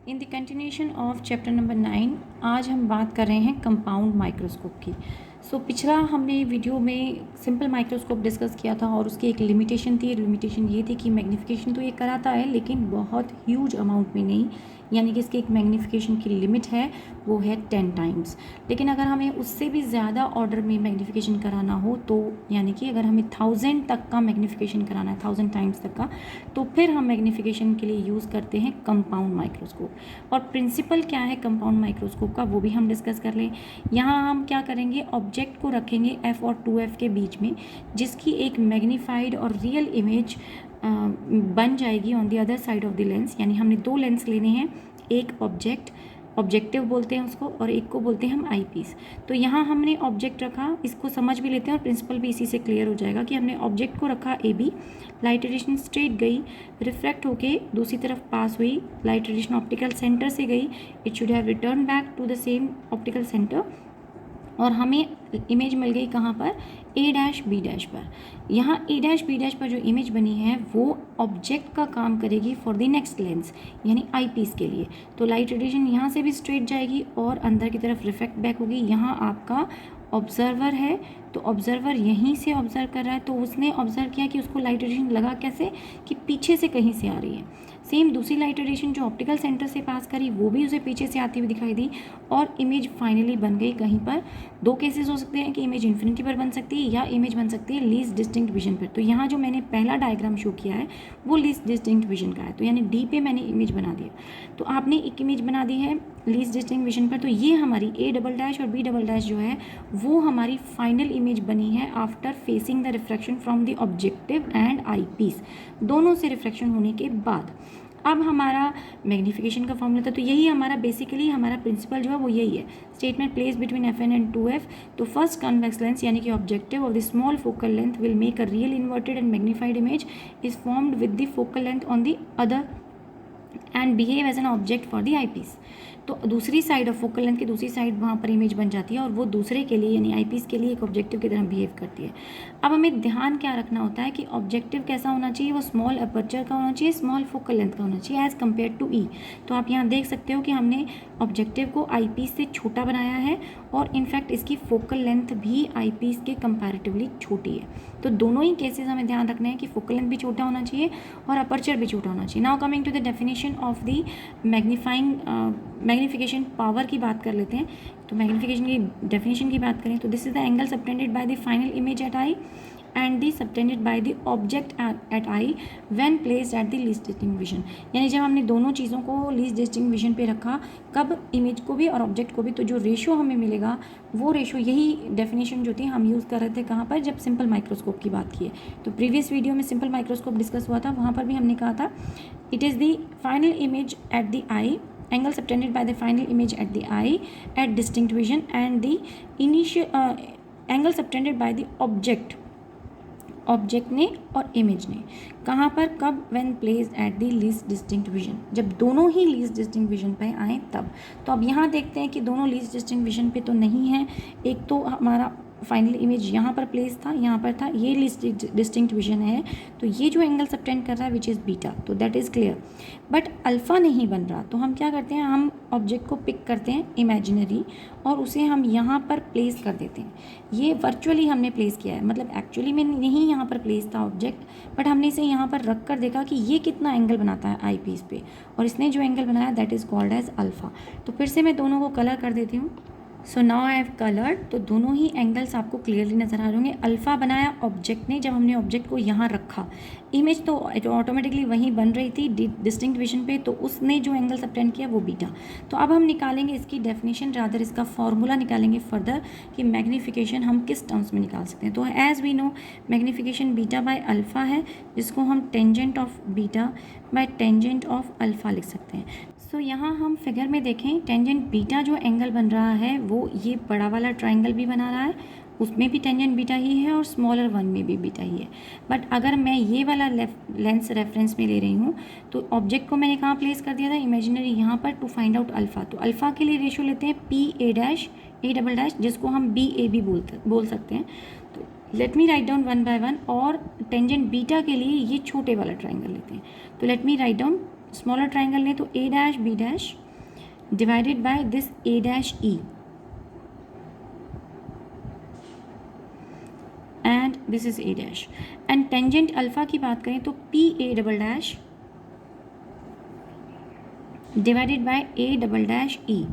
In the continuation of chapter number 9 आज हम बात कर रहे हैं कंपाउंड माइक्रोस्कोप की। पिछला हमने वीडियो में सिंपल माइक्रोस्कोप डिस्कस किया था और उसकी एक लिमिटेशन थी। लिमिटेशन ये थी कि मैग्नीफिकेशन तो ये कराता है लेकिन बहुत ह्यूज अमाउंट में नहीं, यानी कि इसकी एक मैग्नीफिकेशन की लिमिट है, वो है 10 टाइम्स। लेकिन अगर हमें उससे भी ज़्यादा ऑर्डर में मैग्नीफिकेशन कराना हो तो यानी कि अगर हमें 1000 तक का मैग्नीफिकेशन कराना है, 1000 टाइम्स तक का, तो फिर हम मैग्नीफिकेशन के लिए यूज़ करते हैं कंपाउंड माइक्रोस्कोप। और प्रिंसिपल क्या है कंपाउंड माइक्रोस्कोप का वो भी हम डिस्कस कर लें। यहाँ हम क्या करेंगे, ऑब्जेक्ट को रखेंगे f और 2f के बीच में, जिसकी एक मैग्नीफाइड और रियल इमेज बन जाएगी on the other side of the lens. यानी हमने दो लेंस लेने हैं, एक ऑब्जेक्टिव बोलते हैं उसको, और एक को बोलते हैं हम आई पीस। तो यहाँ हमने ऑब्जेक्ट रखा, इसको समझ भी लेते हैं और प्रिंसिपल भी इसी से क्लियर हो जाएगा कि हमने ऑब्जेक्ट को रखा A B, light radiation straight गई, रिफ्लेक्ट होके दूसरी तरफ पास हुई, लाइट रेडिएशन ऑप्टिकल सेंटर से गई, it should have return back to the same optical centre, और हमें इमेज मिल गई कहाँ पर, ए डैश बी डैश पर। यहाँ ए डैश बी डैश पर जो इमेज बनी है वो ऑब्जेक्ट का काम करेगी फॉर द नेक्स्ट लेंस, यानी आई पीस के लिए। तो लाइट रेडिएशन यहाँ से भी स्ट्रेट जाएगी और अंदर की तरफ रिफ्लेक्ट बैक होगी। यहाँ आपका ऑब्जर्वर है, तो ऑब्जर्वर यहीं से ऑब्जर्व कर रहा है, तो उसने ऑब्जर्व किया कि उसको लाइट रेडिएशन लगा कैसे, कि पीछे से कहीं से आ रही है। सेम दूसरी लाइट रेडिएशन जो ऑप्टिकल सेंटर से पास करी वो भी उसे पीछे से आती हुई दिखाई दी, और इमेज फाइनली बन गई कहीं पर। दो केसेस हो सकते हैं कि इमेज इन्फिनिटी पर बन सकती है या इमेज बन सकती है लीस्ट डिस्टिंक्ट विजन पर। तो यहाँ जो मैंने पहला डायग्राम शो किया है वो लीस्ट डिस्टिंक्ट विजन का है, तो यानी डी पे मैंने इमेज बना दिया। तो आपने एक इमेज बना दी है लीस्ट डिस्टिंक्ट विजन पर, तो ये हमारी ए डबल डैश और बी डबल डैश जो है वो हमारी फाइनल इमेज बनी है after facing the reflection from the objective and eyepiece, दोनों से रिफ्लेक्शन होने के बाद। अब हमारा मैग्नीफिकेशन का फॉर्मूला था, तो यही हमारा बेसिकली हमारा प्रिंसिपल जो है वो यही है, statement place between F N and 2f। तो फर्स्ट कन्वेक्स लेंस यानी कि objective of the small focal length will make a real inverted and magnified image is formed with the focal length on the other end behave as an object for the eyepiece. तो दूसरी side of focal length की दूसरी side वहाँ पर image बन जाती है और वो दूसरे के लिए यानी आई पीस के लिए एक ऑब्जेक्टिव की तरह बिहेव करती है। अब हमें ध्यान क्या रखना होता है कि ऑब्जेक्टिव कैसा होना चाहिए, वो स्मॉल अपर्चर का होना चाहिए, स्मॉल फोकल लेंथ का होना चाहिए एज कम्पेयर टू ई। तो आप यहाँ देख सकते हो कि हमने ऑब्जेक्टिव को आई पीस से छोटा बनाया है और इनफैक्ट इसकी फोकल लेंथ भी आई पीस के कंपैरेटिवली छोटी है। तो दोनों ही केसेस हमें ध्यान रखना है कि फोकल लेंथ भी छोटा होना चाहिए और अपर्चर भी छोटा होना चाहिए। Now coming to the definition of the magnification power की बात कर लेते हैं। तो मैग्नीफिकेशन की डेफिनेशन की बात करें तो this is the angle subtended by the final image eight I and the subtended by the object at I when placed at the least distinct vision. यानी जब हमने दोनों चीज़ों को लीस्ट डिस्टिंक्ट विजन पे रखा, कब इमेज को भी और ऑब्जेक्ट को भी, तो जो रेशो हमें मिलेगा वो रेशो, यही डेफिनेशन जो थी हम यूज़ कर रहे थे कहाँ पर, जब सिंपल माइक्रोस्कोप की बात की है। तो प्रीवियस वीडियो में सिंपल माइक्रोस्कोप डिस्कस हुआ था, वहाँ पर भी हमने कहा था it is the final image at the I, angle subtended by the final image at the eye at distinct vision, and the initial angle subtended by the object ने और इमेज ने कहाँ पर, कब, when placed at the least distinct vision, जब दोनों ही least distinct vision पे आए तब। तो अब यहाँ देखते हैं कि दोनों लीस्ट डिस्टिंक्ट विजन पे तो नहीं है, एक तो हमारा फाइनल इमेज यहाँ पर प्लेस था, यहाँ पर था, ये लीस्ट डिस्टिंक्ट विजन है, तो ये जो एंगल सबटेंड कर रहा है विच इज़ बीटा, तो that is clear. But alpha नहीं बन रहा, तो हम क्या करते हैं, हम ऑब्जेक्ट को पिक करते हैं इमेजिनरी और उसे हम यहाँ पर प्लेस कर देते हैं। ये वर्चुअली हमने प्लेस किया है, मतलब एक्चुअली में नहीं यहाँ पर प्लेस था ऑब्जेक्ट, बट हमने इसे यहाँ पर रख कर देखा कि ये कितना एंगल बनाता है आई पीस पे, और इसने जो एंगल बनाया that is called as alpha. तो फिर से मैं दोनों को कलर कर देती हूँ। So now I have coloured, तो दोनों ही एंगल्स आपको क्लियरली नज़र आ रहे होंगे। अल्फ़ा बनाया ऑब्जेक्ट ने, जब हमने ऑब्जेक्ट को यहाँ रखा, इमेज तो ऑटोमेटिकली वहीं बन रही थी डिस्टिंक्ट विजन पे, तो उसने जो एंगल सबटेंड किया वो बीटा। तो अब हम निकालेंगे इसकी डेफिनेशन, रादर इसका फॉर्मूला निकालेंगे फर्दर कि मैग्नीफिकेशन हम किस टर्म्स में निकाल सकते हैं। तो as we know magnification beta by alpha है, जिसको हम tangent of beta by tangent of alpha लिख सकते हैं। सो यहाँ हम फिगर में देखें, टेंजेंट बीटा जो एंगल बन रहा है वो ये बड़ा वाला ट्राइंगल भी बना रहा है, उसमें भी टेंजेंट बीटा ही है और स्मॉलर वन में भी बीटा ही है। बट अगर मैं ये वाला लेंस रेफरेंस में ले रही हूँ तो ऑब्जेक्ट को मैंने कहाँ प्लेस कर दिया था, इमेजिनरी यहाँ पर, टू फाइंड आउट अल्फ़ा। तो अल्फ़ा के लिए रेशो लेते हैं P A dash A double dash, जिसको हम बी ए भी बोल सकते हैं। तो let me write down one by one, और टेंजेंट बीटा के लिए ये छोटे वाला ट्राइंगल लेते हैं। तो let me write down smaller triangle लें तो ए dash B dash divided by this A dash E and this is A dash. And tangent alpha की बात करें तो P A double dash divided by A double dash E.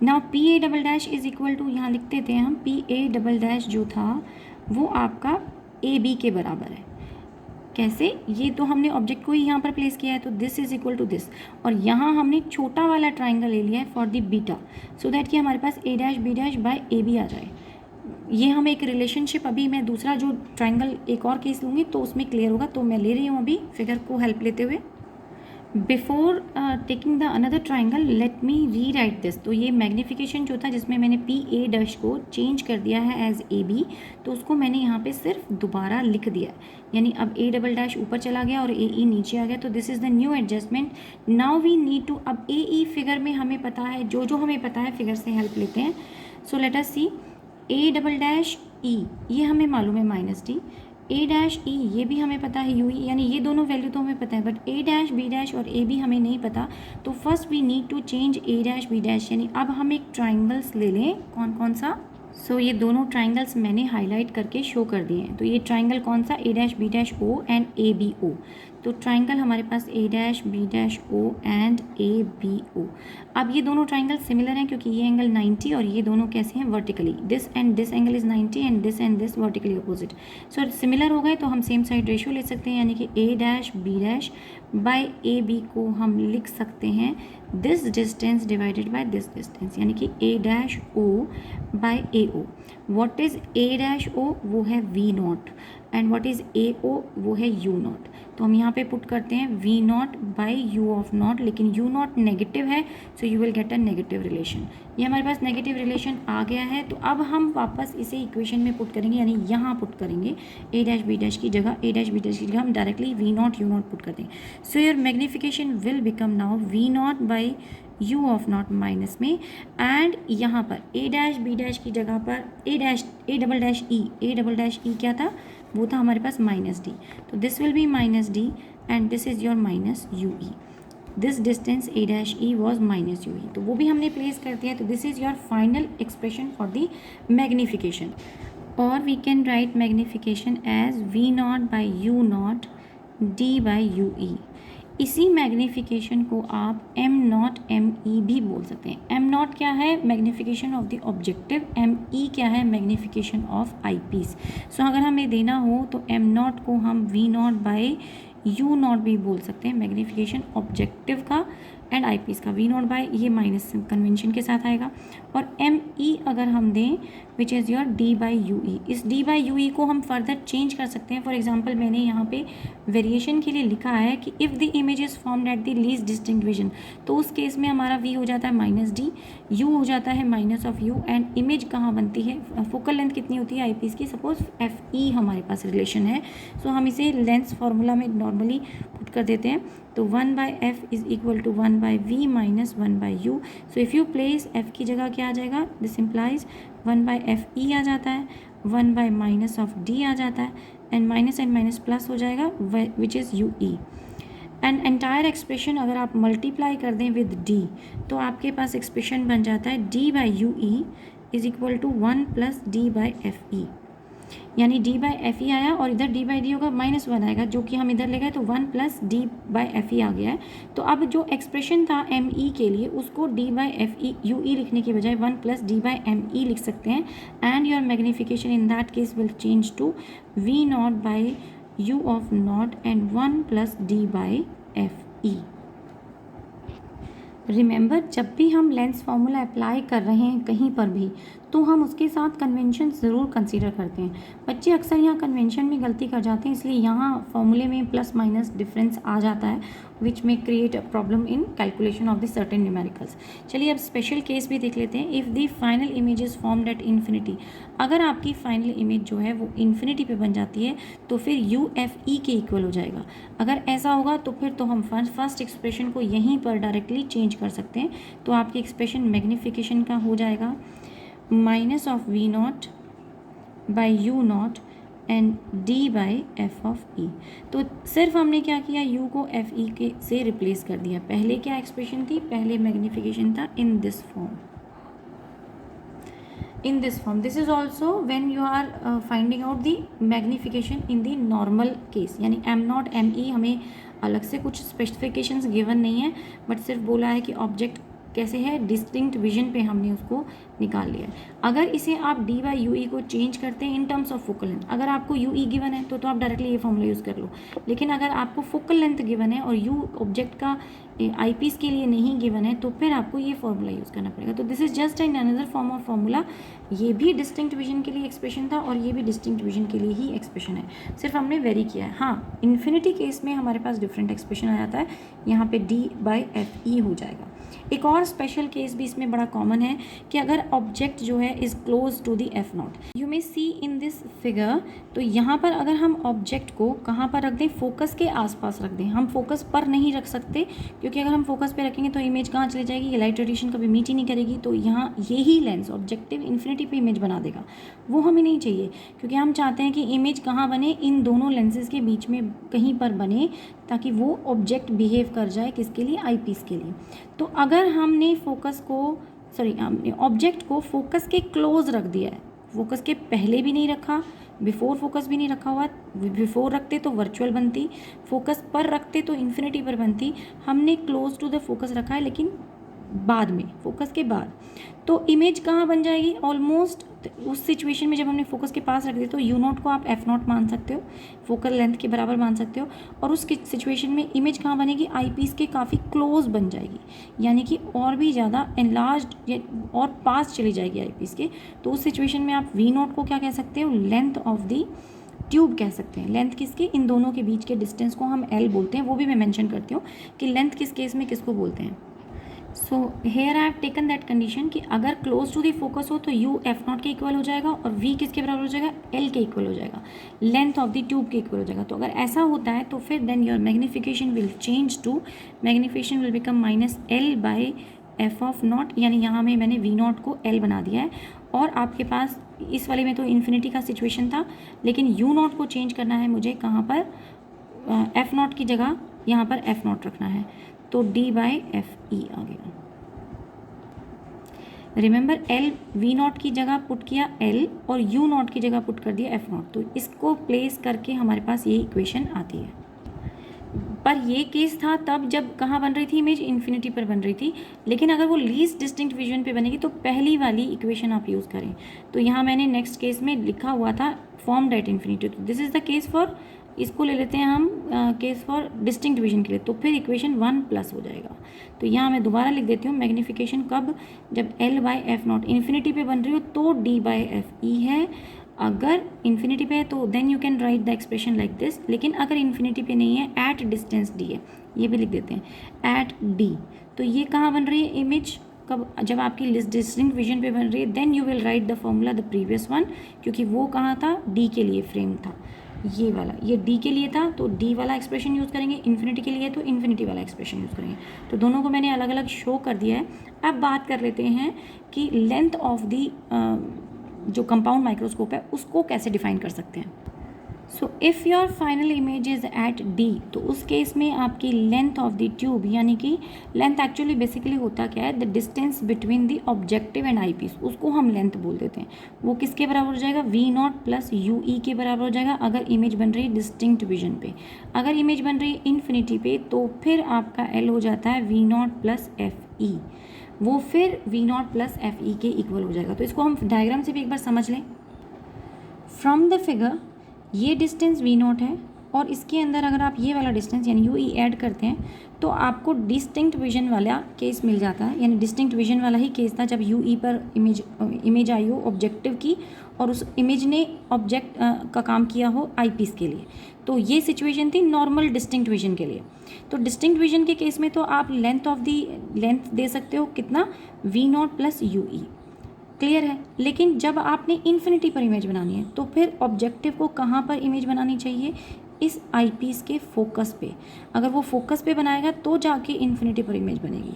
Now P A double dash is equal to, यहाँ लिख देते हैं हम, P A double dash जो था वो आपका ए बी के बराबर है। कैसे? ये तो हमने ऑब्जेक्ट को ही यहाँ पर प्लेस किया है, तो this is equal to this, और यहाँ हमने छोटा वाला ट्राइंगल ले लिया है for the beta, so that कि हमारे पास A dash B dash by A B आ जाए। ये हम एक रिलेशनशिप, अभी मैं दूसरा जो ट्राइंगल एक और केस लूँगी तो उसमें क्लियर होगा, तो मैं ले रही हूँ अभी फिगर को हेल्प लेते हुए। Before taking the another triangle let me री राइट दिस। तो ये मैग्नीफिकेशन जो था जिसमें मैंने पी ए डैश को चेंज कर दिया है एज ए बी, तो उसको मैंने यहाँ पे सिर्फ दोबारा लिख दिया, यानी अब ए डबल डैश ऊपर चला गया और ए ई नीचे आ गया, तो this is the new adjustment. Now we need to, अब ए ई फिगर में हमें पता है, जो हमें पता है फिगर से हेल्प लेते हैं। So let us see, A double dash E ये हमें मालूम है minus D, A dash E ये भी हमें पता है यू ई, यानी ये दोनों वैल्यू तो हमें पता है, but A dash B dash और ए बी हमें नहीं पता। तो first we need to change A dash B dash, यानी अब हम एक ट्राइंगल्स ले लें। कौन कौन सा? सो ये दोनों ट्राइंगल्स मैंने हाईलाइट करके शो कर दिए हैं। तो ये ट्राइंगल कौन सा? A dash B dash O and A B O. तो ट्राइंगल हमारे पास A dash B dash O and A B O. अब ये दोनों ट्राइंगल सिमिलर हैं क्योंकि ये एंगल 90 और ये दोनों कैसे हैं? Vertically. This and this angle is 90 and this vertically opposite. So similar हो गए तो हम सेम साइड रेशियो ले सकते हैं, यानी कि A dash B dash by A B को हम लिख सकते हैं this distance divided by this distance, यानी कि A dash O by A O. What is A dash O? वो है V not, and what is A O? वो है यू नॉट। तो हम यहाँ पे पुट करते हैं V not by U of nought, लेकिन यू नॉट नेगेटिव है, so you will get a negative relation. ये हमारे पास नेगेटिव रिलेशन आ गया है, तो अब हम वापस इसे इक्वेशन में पुट करेंगे, यानी यहाँ पुट करेंगे ए डैश बी डैश की जगह, ए डैश बी डैश की जगह हम directly V nought U nought put कर देंगे। So your magnification will become now V not by U of not minus में, एंड यहाँ पर ए डैश बी डैश की जगह पर ए डबल डैश ई क्या था? वो था हमारे पास माइनस डी, तो this will be minus D and this is your minus U E. This distance A dash E was minus U E, तो वो भी हमने प्लेस कर दिया। तो this is your final expression for the magnification, और we can write magnification as V not by U not D by U E. इसी magnification को आप एम नॉट एम ई भी बोल सकते हैं। एम नॉट क्या है? Magnification of the objective. M E क्या है? Magnification of eyepiece. So अगर हमें देना हो तो एम नॉट को हम V not by U not भी बोल सकते हैं, मैग्नीफिकेशन ऑब्जेक्टिव का एंड आई पीस का। वी नॉट बाई ये माइनस कन्वेंशन के साथ आएगा, और एम ई अगर हम दें which is your D by U E. इस डी बाई यू ई को हम फर्दर चेंज कर सकते हैं। फॉर एग्जांपल मैंने यहाँ पे वेरिएशन के लिए लिखा है कि if the image is formed at the least distinct vision, तो उस केस में हमारा वी हो जाता है माइनस डी, यू हो जाता है minus of U, and image कहाँ बनती है? फोकल लेंथ कितनी होती है आई पीस की? सपोज एफ ई हमारे पास रिलेशन है, सो हम इसे लेंस फार्मूला में नॉर्मली पुट कर देते हैं। तो 1 by F is equal to 1 by V minus 1 by U. So if you place F की जगह क्या आ जाएगा? This implies 1 by F E आ जाता है, 1 बाई माइनस ऑफ डी आ जाता है, एंड माइनस प्लस हो जाएगा which is you E. And entire expression अगर आप मल्टीप्लाई कर दें विद डी, तो आपके पास एक्सप्रेशन बन जाता है D by U E is equal to 1 plus D by F E, यानी डी बाई एफ ई आया और इधर डी बाई डी होगा -1 आएगा, जो कि हम इधर ले गए तो 1 plus D by F E आ गया है। तो अब जो एक्सप्रेशन था एम ई के लिए उसको D by F E U E लिखने के बजाय 1 plus D by M E लिख सकते हैं, and your magnification in that case will change to V not by U of nought and 1 plus D by F E. Remember, जब भी हम lens formula apply कर रहे हैं कहीं पर भी, तो हम उसके साथ कन्वेंशन ज़रूर कंसीडर करते हैं। बच्चे अक्सर यहाँ कन्वेंशन में गलती कर जाते हैं, इसलिए यहाँ फॉर्मूले में प्लस माइनस डिफरेंस आ जाता है, विच में create a problem in calculation of the certain numericals. चलिए अब स्पेशल केस भी देख लेते हैं। If the final image is formed at infinity, अगर आपकी फाइनल इमेज जो है वो इन्फिनिटी पे बन जाती है तो फिर यू एफ ई के इक्वल हो जाएगा। अगर ऐसा होगा तो फिर तो हम फर्स्ट एक्सप्रेशन को यहीं पर डायरेक्टली चेंज कर सकते हैं। तो आपकी एक्सप्रेशन मैग्नीफिकेशन का हो जाएगा minus of V not by U not and D by F of E. तो सिर्फ हमने क्या किया, यू को एफ ई के से रिप्लेस कर दिया। पहले क्या एक्सप्रेशन थी, पहले मैग्नीफिकेशन था in this form, in this form. This is also when you are finding out the magnification in the normal case, यानी m नॉट एम ई हमें अलग से कुछ स्पेसिफिकेशंस गिवन नहीं है, बट सिर्फ बोला है कि ऑब्जेक्ट कैसे है, डिस्टिंक्ट विजन पे हमने उसको निकाल लिया है। अगर इसे आप डी बाई यू ई को चेंज करते हैं in terms of focal length, अगर आपको यू ई गिवन है तो आप डायरेक्टली ये फॉर्मूला यूज़ कर लो, लेकिन अगर आपको फोकल लेंथ गिवन है और यू ऑब्जेक्ट का आई पीस के लिए नहीं गिवन है तो फिर आपको ये फॉर्मूला यूज़ करना पड़ेगा। तो this is just an another form of formula. ये भी डिस्टिंक्ट विजन के लिए एक्सप्रेशन था और ये भी डिस्टिंक्ट विजन के लिए ही एक्सप्रेशन है, सिर्फ हमने वेरी किया है। हाँ, इन्फिनिटी केस में हमारे पास डिफरेंट एक्सप्रेशन आ जाता है, यहाँ पे डी बाई एफ ई हो जाएगा। एक और स्पेशल केस भी इसमें बड़ा कॉमन है कि अगर ऑब्जेक्ट जो है is close to the F nought, you may see in this figure. तो यहाँ पर अगर हम ऑब्जेक्ट को कहाँ पर रख दें, फोकस के आसपास रख दें। हम फोकस पर नहीं रख सकते क्योंकि अगर हम फोकस पे रखेंगे तो इमेज कहाँ चली जाएगी, ये लाइट रेडिएशन कभी मीट ही नहीं करेगी। तो यहाँ यही लेंस ऑब्जेक्टिव इन्फिनिटी पे इमेज बना देगा, वो हमें नहीं चाहिए क्योंकि हम चाहते हैं कि इमेज कहाँ बने, इन दोनों लेंसेज के बीच में कहीं पर बने, ताकि वो ऑब्जेक्ट बिहेव कर जाए किसके लिए, आई पीस के लिए। तो अगर हमने ऑब्जेक्ट को फोकस के क्लोज रख दिया है, फोकस के पहले भी नहीं रखा, बिफोर फोकस भी नहीं रखा हुआ, बिफोर रखते तो वर्चुअल बनती, फोकस पर रखते तो इन्फिनिटी पर बनती, हमने क्लोज टू द फोकस रखा है लेकिन बाद में, फोकस के बाद, तो इमेज कहाँ बन जाएगी, ऑलमोस्ट उस सिचुएशन में जब हमने फोकस के पास रख दिया तो यू नॉट को आप एफ नॉट मान सकते हो, फोकल लेंथ के बराबर मान सकते हो, और उस सिचुएशन में इमेज कहाँ बनेगी, आई पीस के काफ़ी क्लोज बन जाएगी, यानी कि और भी ज़्यादा एनलार्ज्ड और पास चली जाएगी आई पीस के। तो उस सिचुएशन में आप वी नॉट को क्या कह सकते हो, लेंथ ऑफ दी ट्यूब कह सकते हैं। लेंथ किसकी, इन दोनों के बीच के डिस्टेंस को हम एल बोलते हैं, वो भी मैं मेंशन करती हूँ कि लेंथ किस केस में किसको बोलते हैं। So here I have taken that condition कि अगर क्लोज टू दी फोकस हो तो यू एफ नॉट के इक्वल हो जाएगा और वी किसके बराबर हो जाएगा, एल के इक्वल हो जाएगा, लेंथ ऑफ द ट्यूब के इक्वल हो जाएगा। तो अगर ऐसा होता है तो फिर then your magnification will change to, magnification will become minus L by F of nought, यानी यहाँ में मैंने वी नॉट को एल बना दिया है। और आपके पास इस वाले में तो इन्फिनिटी का सिचुएशन था, लेकिन यू नॉट को चेंज करना है मुझे, कहाँ पर, एफ नॉट की जगह यहाँ पर एफ नॉट रखना है, तो डी बाई एफ ई आ गया। रिमेंबर एल वी नॉट की जगह पुट किया एल और यू नॉट की जगह पुट कर दिया एफ नॉट, तो इसको प्लेस करके हमारे पास ये इक्वेशन आती है। पर ये केस था तब जब कहाँ बन रही थी इमेज, इन्फिनिटी पर बन रही थी, लेकिन अगर वो लीस्ट डिस्टिंक्ट विजन पे बनेगी तो पहली वाली इक्वेशन आप यूज़ करें। तो यहाँ मैंने नेक्स्ट केस में लिखा हुआ था फॉर्म्ड एट इन्फिनिटी, तो this is the case for, इसको ले लेते हैं हम केस फॉर डिस्टिंक्ट विजन के लिए, तो फिर इक्वेशन 1+ हो जाएगा। तो यहाँ मैं दोबारा लिख देती हूँ, मैग्नीफिकेशन कब, जब L by F not infinity पे बन रही हो तो डी बाई एफ ई है, अगर इन्फिनिटी पे है तो then you can write the expression like this, लेकिन अगर इन्फिनिटी पे नहीं है, एट डिस्टेंस डी है, ये भी लिख देते हैं एट डी। तो ये कहाँ बन रही है इमेज, कब, जब आपकी डिस्टिंक्ट विजन पे बन रही है, then you will write the formula the previous one, क्योंकि वो कहाँ था, डी के लिए फ्रेम था, ये वाला, ये डी के लिए था तो डी वाला एक्सप्रेशन यूज़ करेंगे, इन्फिनिटी के लिए तो इन्फिनिटी वाला एक्सप्रेशन यूज़ करेंगे। तो दोनों को मैंने अलग अलग शो कर दिया है। अब बात कर लेते हैं कि लेंथ ऑफ दी जो कंपाउंड माइक्रोस्कोप है उसको कैसे डिफाइन कर सकते हैं। So if your final image is at D, तो उस केस में आपकी लेंथ ऑफ द ट्यूब, यानी कि लेंथ एक्चुअली बेसिकली होता क्या है, the distance between the objective and eyepiece, उसको हम लेंथ बोल देते हैं। वो किसके बराबर हो जाएगा, V nought plus U E के बराबर हो जाएगा अगर इमेज बन रही है डिस्टिंक्ट विजन पे। अगर इमेज बन रही है इन्फिनिटी पे तो फिर आपका एल हो जाता है V nought plus F E, वो फिर V nought plus F E के इक्वल हो जाएगा। तो इसको हम डायग्राम से भी एक बार समझ लें। फ्रॉम द फिगर ये डिस्टेंस वी नॉट है और इसके अंदर अगर आप ये वाला डिस्टेंस यानी यू ई ऐड करते हैं तो आपको डिस्टिंक्ट विजन वाला केस मिल जाता है, यानी डिस्टिंक्ट विजन वाला ही केस था जब यू ई पर इमेज आई हो ऑब्जेक्टिव की और उस इमेज ने ऑब्जेक्ट का काम किया हो आई पीस के लिए। तो ये सिचुएशन थी नॉर्मल डिस्टिंक्ट विजन के लिए। तो डिस्टिंक्ट विजन के केस में तो आप लेंथ ऑफ दी लेंथ दे सकते हो कितना, V nought plus U E, clear है। लेकिन जब आपने इन्फिनिटी पर इमेज बनानी है तो फिर ऑब्जेक्टिव को कहाँ पर इमेज बनानी चाहिए, इस आई पीस के फोकस पे। अगर वो फोकस पे बनाएगा तो जाके इन्फिनिटी पर इमेज बनेगी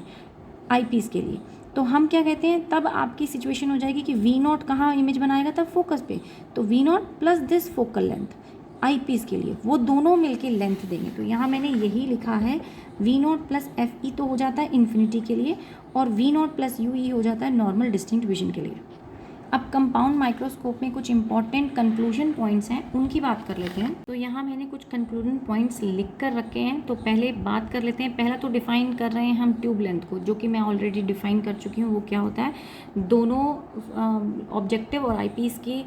आई पीस के लिए। तो हम क्या कहते हैं, तब आपकी सिचुएशन हो जाएगी कि वी नॉट कहाँ इमेज बनाएगा, तब फोकस पे, तो V nought plus this focal length eyepiece के लिए वो दोनों मिलके लेंथ देंगे। तो यहाँ मैंने यही लिखा है, V nought plus F E तो हो जाता है इन्फिनिटी के लिए, और V nought plus U E हो जाता है नॉर्मल डिस्टिंक्ट विजन के लिए। अब कंपाउंड माइक्रोस्कोप में कुछ इंपॉर्टेंट कंक्लूजन पॉइंट्स हैं, उनकी बात कर लेते हैं। तो यहाँ मैंने कुछ कंक्लूजन पॉइंट्स लिख कर रखे हैं, तो पहले बात कर लेते हैं। पहला तो डिफाइन कर रहे हैं हम ट्यूब लेंथ को, जो कि मैं ऑलरेडी डिफाइन कर चुकी हूँ। वो क्या होता है, दोनों ऑब्जेक्टिव और आईपीस की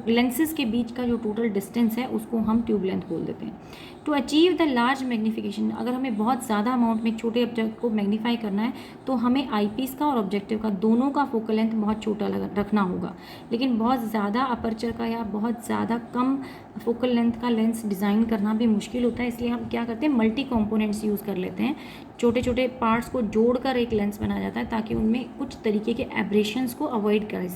लेंसेज के बीच का जो टोटल डिस्टेंस है उसको हम ट्यूब लेंथ बोल देते हैं। To achieve the large magnification, अगर हमें बहुत ज़्यादा अमाउंट में छोटे ऑब्जेक्ट को मैग्नीफाई करना है तो हमें आईपीस का और ऑब्जेक्टिव का दोनों का फोकल लेंथ बहुत छोटा रखना होगा। लेकिन बहुत ज़्यादा अपर्चर का या बहुत ज़्यादा कम फोकल लेंथ का लेंस डिज़ाइन करना भी मुश्किल होता है, इसलिए हम क्या करते हैं, मल्टी कंपोनेंट्स यूज़ कर लेते हैं। छोटे छोटे पार्ट्स को जोड़कर एक लेंस बनाया जाता है ताकि उनमें कुछ तरीके के एब्रेशंस को अवॉइड कर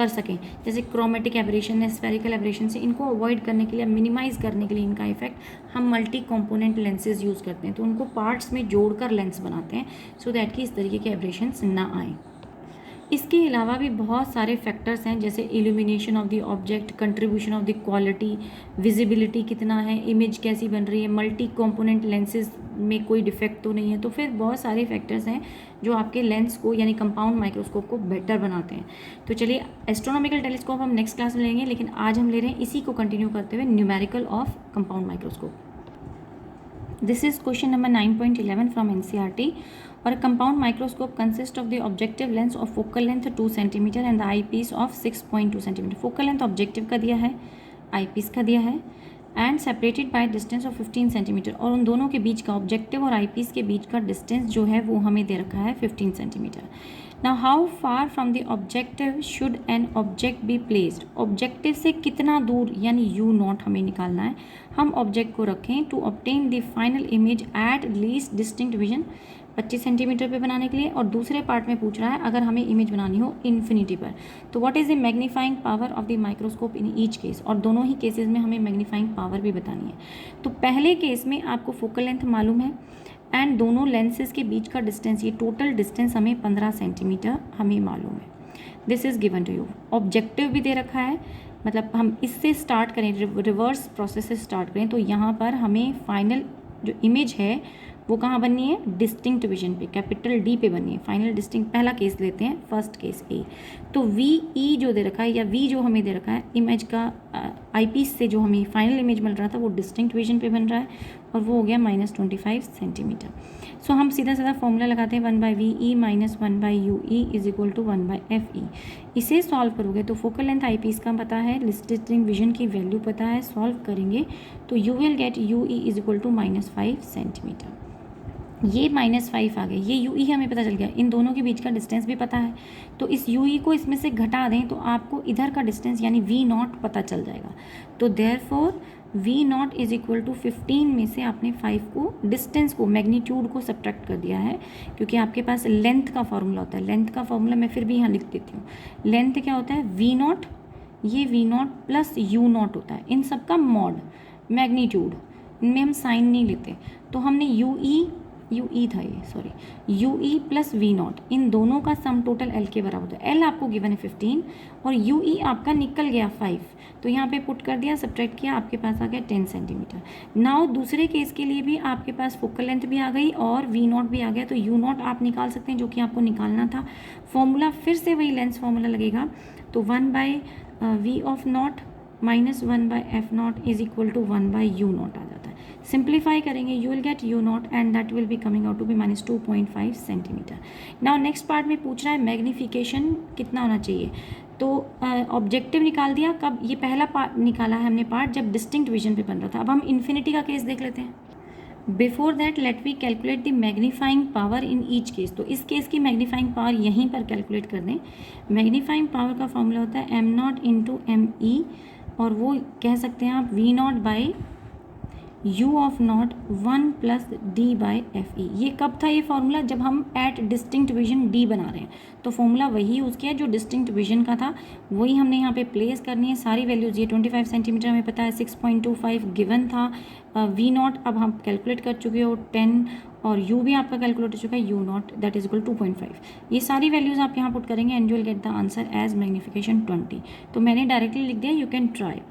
सकें। जैसे क्रोमेटिक एब्रेशन है, स्फेरिकल एब्रेशन से, इनको अवॉइड करने के लिए, मिनिमाइज़ करने के लिए इनका इफेक्ट हम मल्टी कंपोनेंट लेंसेज यूज़ करते हैं। तो उनको पार्ट्स में जोड़कर लेंस बनाते हैं सो दैट कि इस तरीके के एब्रेशंस ना आए। इसके अलावा भी बहुत सारे फैक्टर्स हैं, जैसे illumination of the object, contribution of the quality, visibility कितना है, इमेज कैसी बन रही है, मल्टी कंपोनेंट लेंसेज में कोई डिफेक्ट तो नहीं है। तो फिर बहुत सारे फैक्टर्स हैं जो आपके लेंस को यानी कंपाउंड माइक्रोस्कोप को बेटर बनाते हैं। तो चलिए, एस्ट्रोनॉमिकल टेलीस्कोप हम नेक्स्ट क्लास में लेंगे, लेकिन आज हम ले रहे हैं इसी को कंटिन्यू करते हुए numerical of compound microscope. This is question number 9.11 from NCERT. Or a compound microscope consists of the objective lens of focal length 2 cm and the eyepiece of 6.2 cm. Focal length objective का दिया है, eyepiece का दिया है, and separated by distance of 15 cm. और उन दोनों के बीच का, ऑब्जेक्टिव और eyepiece के बीच का डिस्टेंस जो है वो हमें दे रखा है 15 cm. Now how far from the objective should an object be placed? Objective से कितना दूर यानी u नॉट हमें निकालना है। हम ऑब्जेक्ट को रखें to obtain the final image at least distinct vision 25 centimetre पे बनाने के लिए, और दूसरे पार्ट में पूछ रहा है अगर हमें इमेज बनानी हो इन्फिनिटी पर, तो what is the magnifying power of the microscope in each case, और दोनों ही केसेस में हमें मैग्नीफाइंग पावर भी बतानी है। तो पहले केस में आपको फोकल लेंथ मालूम है एंड दोनों लेंसेज के बीच का डिस्टेंस, ये टोटल डिस्टेंस हमें 15 सेंटीमीटर हमें मालूम है। This is given to you. Objective भी दे रखा है, मतलब हम इससे स्टार्ट करें, रिवर्स प्रोसेस से स्टार्ट करें, तो यहाँ पर हमें फाइनल जो इमेज है वो कहाँ बननी है, डिस्टिंक्ट विजन पे, कैपिटल डी पे बननी है। फाइनल डिस्टिंक्ट पहला केस लेते हैं, फर्स्ट केस ए। तो वी ई जो दे रखा है या वी जो हमें दे रखा है इमेज का, आईपीस से जो हमें फाइनल इमेज मिल रहा था वो डिस्टिंक्ट विजन पे बन रहा है और वो हो गया -25 सेंटीमीटर। सो हम सीधा सीधा फॉर्मूला लगाते हैं 1/VE - 1/UE is equal to 1/FE। इसे सॉल्व करोगे तो फोकल लेंथ आईपीस का पता है, डिस्टिंक्ट विजन की वैल्यू पता है, सॉल्व करेंगे तो you will get UE is equal to -5 centimetre. ये -5 आ गए, ये UE हमें पता चल गया, इन दोनों के बीच का डिस्टेंस भी पता है, तो इस UE को इसमें से घटा दें तो आपको इधर का डिस्टेंस यानी V नॉट पता चल जाएगा। तो therefore V nought is equal to 15 में से आपने 5 को, डिस्टेंस को, मैग्नीट्यूड को सब्ट्रैक्ट कर दिया है, क्योंकि आपके पास लेंथ का फॉर्मूला होता है। लेंथ का फॉर्मूला मैं फिर भी यहाँ लिख देती हूँ। लेंथ क्या होता है, V नॉट, ये V not plus U not होता है, इन सब का मॉड, मैग्नीट्यूड, इनमें हम साइन नहीं लेते, तो हमने UE था ये, sorry, UE plus V not, इन दोनों का सम टोटल L के बराबर होता है। L आपको गिवन है 15 और UE आपका निकल गया 5, तो यहाँ पे पुट कर दिया, सब्ट्रैक्ट किया, आपके पास आ गया 10 सेंटीमीटर। नाउ दूसरे केस के लिए भी आपके पास फोकल लेंथ भी आ गई और V नॉट भी आ गया, तो U नॉट आप निकाल सकते हैं जो कि आपको निकालना था। फॉर्मूला फिर से वही लेंस फॉर्मूला लगेगा, तो 1/V of not minus 1/F not is equal to 1/U not आ जाता है। सिंप्लीफाई करेंगे, you will get U not and that will be coming out to be -2.5 centimetre. Now next part में पूछ रहा है मैग्नीफिकेशन कितना होना चाहिए, तो ऑब्जेक्टिव निकाल दिया, कब, ये पहला पार्ट निकाला है हमने पार्ट जब डिस्टिंक्ट विजन पे बन रहा था। अब हम इन्फिनिटी का केस देख लेते हैं। Before that let we calculate the magnifying power in each case, तो इस केस की मैग्नीफाइंग पावर यहीं पर कैलकुलेट कर दें। मैग्नीफाइंग पावर का फॉर्मूला होता है M0 × ME, और वो कह सकते हैं आप V0 by u of not 1 plus D by F ई। ये कब था ये फॉर्मूला? जब हम एट डिस्टिंक्ट विजन डी बना रहे हैं, तो फॉर्मूला वही यूज़ किया जो डिस्टिंक्ट विजन का था, वही हमने यहाँ पे प्लेस करनी है सारी वैल्यूज़। ये 25 सेंटीमीटर हमें पता है, 6.25 गिवन था। वी नॉट अब हम कैलकुलेट कर चुके हो 10, और u भी आपका कैलकुलेट हो चुका है, u nought that is equal 2.5। ये सारी वैल्यूज़ आप यहाँ पुट करेंगे and you will get the answer as magnification 20। तो मैंने डायरेक्टली लिख दिया, यू कैन ट्राई।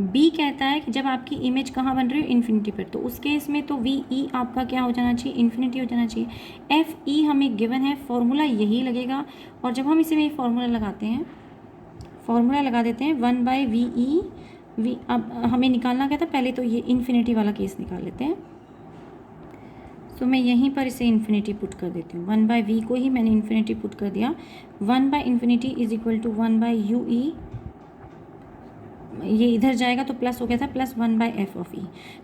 b कहता है कि जब आपकी इमेज कहाँ बन रही हो? इन्फिनिटी पर, तो उस केस में तो वी ई आपका क्या हो जाना चाहिए? इन्फिनिटी हो जाना चाहिए। एफ ई हमें गिवन है, फॉर्मूला यही लगेगा, और जब हम इसे में फॉर्मूला लगाते हैं, फॉर्मूला लगा देते हैं 1 बाई वी ई वी। अब हमें निकालना क्या था? पहले तो ये इन्फिनिटी वाला केस निकाल लेते हैं। तो मैं यहीं पर इसे इन्फिनिटी पुट कर देती हूँ, 1 बाई वी को ही मैंने इन्फिनिटी पुट कर दिया। 1 by infinity is equal to 1 by U E, ये इधर जाएगा तो प्लस हो गया था, plus 1 by F of E.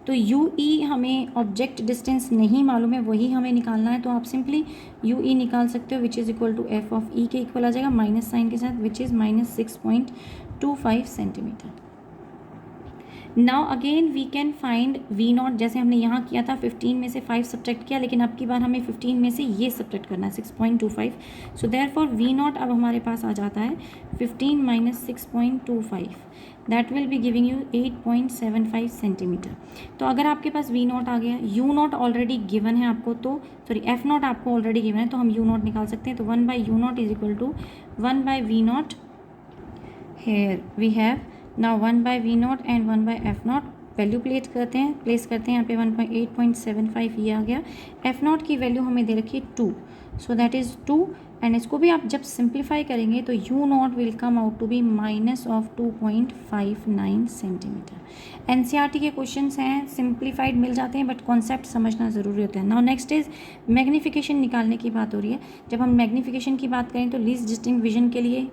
तो यू ई हमें ऑब्जेक्ट डिस्टेंस नहीं मालूम है, वही हमें निकालना है, तो आप सिंपली यू ई निकाल सकते हो, which is equal to F of E के इक्वल आ जाएगा, माइनस साइन के साथ, which is minus 6.25 centimetre. Now again we can find V not, जैसे हमने यहाँ किया था 15 में से 5 सब्ट्रैक्ट किया, लेकिन अब की बार हमें 15 में से ये सब्ट्रैक्ट करना है 6.25। सो देयरफॉर वी नॉट अब हमारे पास आ जाता है 15 minus 6.25, that will be giving you 8.75 centimetre. तो अगर आपके पास वी नॉट आ गया, यू नॉट ऑलरेडी गिवन है आपको, तो सॉरी एफ नॉट आपको ऑलरेडी गिवन है, तो हम यू नॉट निकाल सकते हैं। तो 1 by U nought is equal to 1 by V nought, here we have now 1 by V not and 1 by F nought. Value place करते हैं यहाँ पे 8.75 ये आ गया। एफ नॉट की वैल्यू हमें दे रखी है 2, सो दैट इज़ 2, एंड इसको भी आप जब सिंप्लीफाई करेंगे तो U nought will come out to be minus of 2.59 centimetre. NCERT के क्वेश्चंस हैं, सिंप्लीफाइड मिल जाते हैं, बट कॉन्सेप्ट समझना ज़रूरी होता है। नाउ नेक्स्ट इज मैग्नीफिकेशन निकालने की बात हो रही है। जब हम मैग्नीफिकेशन की बात करें तो लीस्ट डिस्टिंक्ट विजन के लिए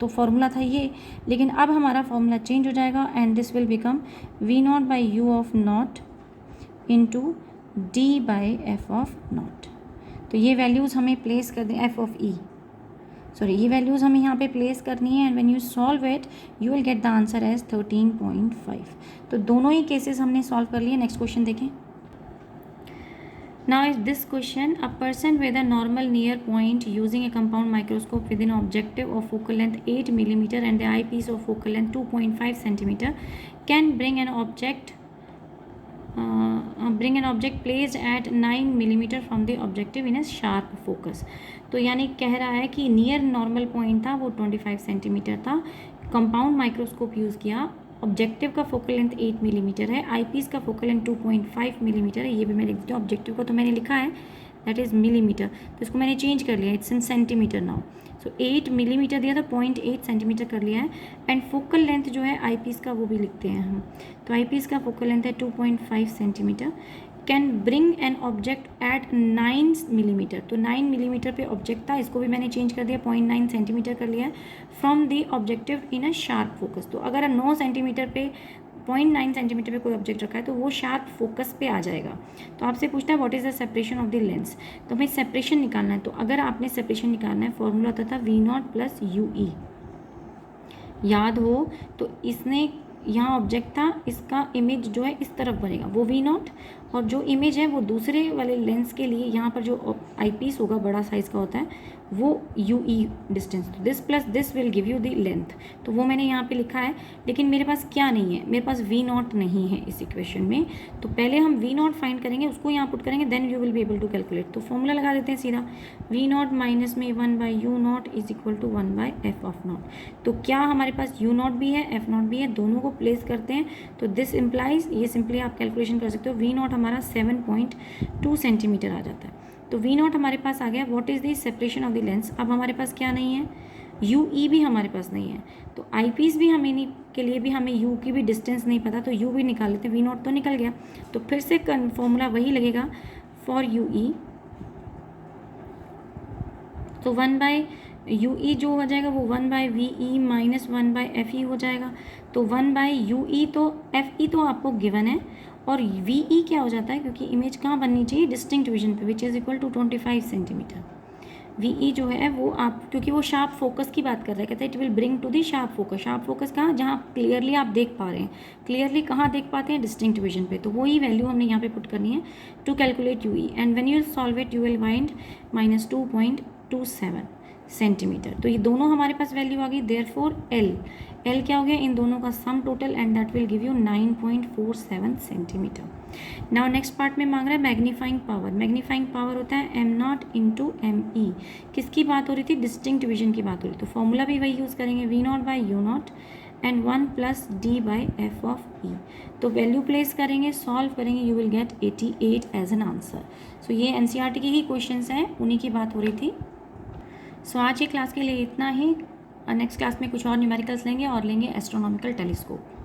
तो फॉर्मूला था ये, लेकिन अब हमारा फॉर्मूला चेंज हो जाएगा and this will become V not by U of nought into D by F of nought. तो ये वैल्यूज़ हमें प्लेस कर दें, एफ ऑफ ई, सॉरी ये वैल्यूज़ हमें यहाँ पे प्लेस करनी है, and when you solve it you will get the answer as 13.5। तो दोनों ही केसेस हमने सॉल्व कर लिए। नेक्स्ट क्वेश्चन देखें। Now is this question, a person with a normal near point using a compound microscope with an objective of focal length 8 mm and the eyepiece of focal length 2.5 cm can bring an object placed at 9 mm from the objective in a sharp focus। तो यानी कह रहा है कि near normal point था वो 25 centimetre था, compound microscope use किया, ऑब्जेक्टिव का फोकल लेंथ 8 मिलीमीटर है, आईपीस का फोकल लेंथ 2.5 मिलीमीटर है। ये भी मैं लिख देती हूँ, ऑब्जेक्टिव को तो मैंने लिखा है दैट इज़ मिलीमीटर, तो इसको मैंने चेंज कर लिया, it's in centimetre now. So 8 millimetre दिया था, 0.8 सेंटीमीटर कर लिया है, एंड फोकल लेंथ जो है आईपीस का वो भी लिखते हैं हम। तो आईपीस का फोकल लेंथ है 2.5 centimetre. Can bring an object at 9 millimetre, तो 9 मिलीमीटर पे ऑब्जेक्ट था, इसको भी मैंने चेंज कर दिया, 0.9 सेंटीमीटर कर लिया है, from the objective in a sharp focus. तो अगर 9 सेंटीमीटर पे 0.9 सेंटीमीटर पे कोई ऑब्जेक्ट रखा है तो वो शार्प फोकस पे आ जाएगा। तो आपसे पूछता है what is the separation of the lens, तो हमें सेपरेशन निकालना है। तो अगर आपने सेपरेशन निकालना है, फॉर्मूला होता था V nought plus U E, याद हो तो इसने यहाँ ऑब्जेक्ट था, इसका इमेज जो है इस तरफ बनेगा वो वी नॉट, और जो इमेज है वो दूसरे वाले लेंस के लिए यहाँ पर जो आईपीस होगा बड़ा साइज़ का होता है वो यू ई डिस्टेंस, तो this plus this will give you the length. तो वो मैंने यहाँ पे लिखा है, लेकिन मेरे पास क्या नहीं है, मेरे पास वी नॉट नहीं है इस इक्वेशन में। तो पहले हम वी नॉट फाइंड करेंगे, उसको यहाँ पुट करेंगे, then you will be able to calculate. तो फॉर्मूला लगा देते हैं सीधा, वी नॉट माइनस में 1 by U nought is equal to 1 by F of nought. तो क्या हमारे पास यू नॉट भी है, एफ नॉट भी है, दोनों को प्लेस करते हैं, तो दिस इम्प्लाइज, ये सिंपली आप कैलकुलेशन कर सकते हो, वी नॉट हमारा 7.2 सेंटीमीटर आ जाता है। तो वी नॉट हमारे पास आ गया। What is the separation of the lens, अब हमारे पास क्या नहीं है, यू ई भी हमारे पास नहीं है, तो आई पीस भी हमें नहीं, के लिए भी हमें यू की भी डिस्टेंस नहीं पता, तो यू भी निकाल लेते हैं, वी नॉट तो निकल गया। तो फिर से फॉर्मूला वही लगेगा फॉर यू ई, तो 1 बाई यू ई जो हो जाएगा वो 1 by V E minus 1 by F ई हो जाएगा। तो 1 बाई यू ई, तो एफ ई तो आपको गिवन है, और वी ई क्या हो जाता है, क्योंकि इमेज कहाँ बननी चाहिए, डिस्टिंक्ट विजन पे, which is equal to 25 centimetre. VE जो है वो आप, क्योंकि वो शार्प फोकस की बात कर रहा है, कहते हैं it will bring to the sharp focus. Sharp focus कहाँ, जहाँ क्लियरली आप देख पा रहे हैं। क्लियरली कहाँ देख पाते हैं, डिस्टिंक्ट विजन पे। तो वही वैल्यू हमने यहाँ पे पुट करनी है to calculate UE। And when you solve it you will find -2.27 centimetre. तो ये दोनों हमारे पास वैल्यू आ गई। देयरफॉर L क्या हो गया, इन दोनों का sum total, and that will give you 9.47 centimetre. Now next part में मांग रहा है मैग्नीफाइंग पावर। मैग्नीफाइंग पावर होता है m0 इंटू ME। किसकी बात हो रही थी, डिस्टिंक्ट विजन की बात हो रही थी। तो फॉर्मूला भी वही यूज़ करेंगे, V0/U0 एंड 1 + D/F(E). तो वैल्यू प्लेस करेंगे, सॉल्व करेंगे, you will get 88 as an answer. So ये NCERT के ही क्वेश्चंस हैं, उन्हीं की बात हो रही थी। सो आज की क्लास के लिए इतना ही। नेक्स्ट क्लास में कुछ और न्यूमेरिकल्स लेंगे और लेंगे एस्ट्रोनॉमिकल टेलीस्कोप।